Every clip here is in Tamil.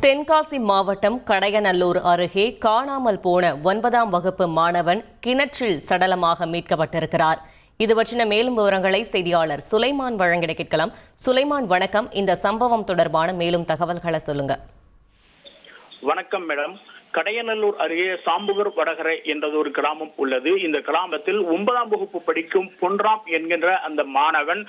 தென்காசி மாவட்டம் கடையநல்லூர் அருகே காணாமல் போன 9ஆம் வகுப்பு மாணவன் கிணற்றில் சடலமாக மீட்கப்பட்டிருக்கிறார். இது பற்றின மேலும் விவரங்களை செய்தியாளர் சுலைமான் வழங்கிட கேட்கலாம். சுலைமான், வணக்கம். இந்த சம்பவம் தொடர்பான மேலும் தகவல்களை சொல்லுங்க. வணக்கம் மேடம். கடையநல்லூர் அருகே சாம்புகர் வடகரை என்றது ஒரு கிராமம் உள்ளது. இந்த கிராமத்தில் 9ஆம் வகுப்பு படிக்கும் பொன்ராம் என்கின்ற அந்த மாணவன்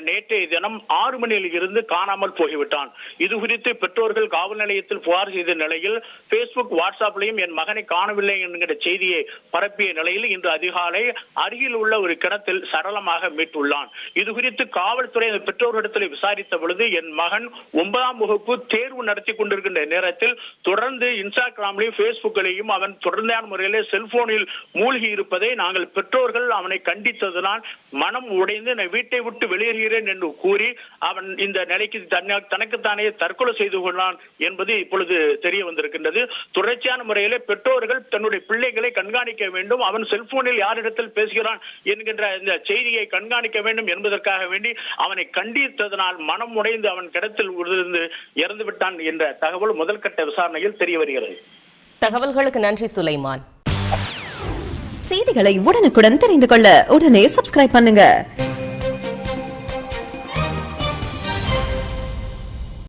நேற்றைய தினம் 6 மணியில் இருந்து காணாமல் போய்விட்டான். இது குறித்து பெற்றோர்கள் காவல் நிலையத்தில் புகார் செய்த நிலையில் பேஸ்புக், வாட்ஸ்அப்லையும் என் மகனை காணவில்லை என்கிற செய்தியை பரப்பிய நிலையில் இன்று அதிகாலை அருகில் உள்ள ஒரு கிணத்தில் சடலமாக மீட்டுள்ளான். இது குறித்து காவல்துறை பெற்றோர்களிடத்தில் விசாரித்த பொழுது என் மகன் 9ஆம் வகுப்பு தேர்வு நடத்தி கொண்டிருக்கின்ற நேரத்தில் தொடர்ந்து இன்ஸ்டாகிராம், பேஸ்புக்கிலையும் அவன் தொடர்ந்தான முறையிலே செல்போனில் மூழ்கி இருப்பதை நாங்கள் பெற்றோர்கள் அவனை கண்டித்ததனால் மனம் உடைந்து நான் வீட்டை விட்டு வெளியேறுகிறேன் என்று கூறி அவன் இந்த நிலைக்கு தனக்குத்தானே தற்கொலை செய்து கொண்டான் என்பது இப்பொழுது தெரிய வந்திருக்கின்றது. தொடர்ச்சியான முறையிலே பெற்றோர்கள் தன்னுடைய பிள்ளைகளை கண்காணிக்க வேண்டும், அவன் செல்போனில் யாரிடத்தில் பேசுகிறான் என்கின்ற இந்த செய்தியை கண்காணிக்க வேண்டும் என்பதற்காக வேண்டி அவனை கண்டித்ததனால் மனம் உடைந்து அவன் கிடத்தில் இருந்து இறந்து விட்டான் என்ற தகவல் முதல்கட்ட விசாரணையில் தெரிய வருகிறது. தகவல்களுக்கு நன்றி சுலைமான். செய்திகளை உடனுக்குடன் தெரிந்து கொள்ள உடனே சப்ஸ்கிரைப் பண்ணுங்க.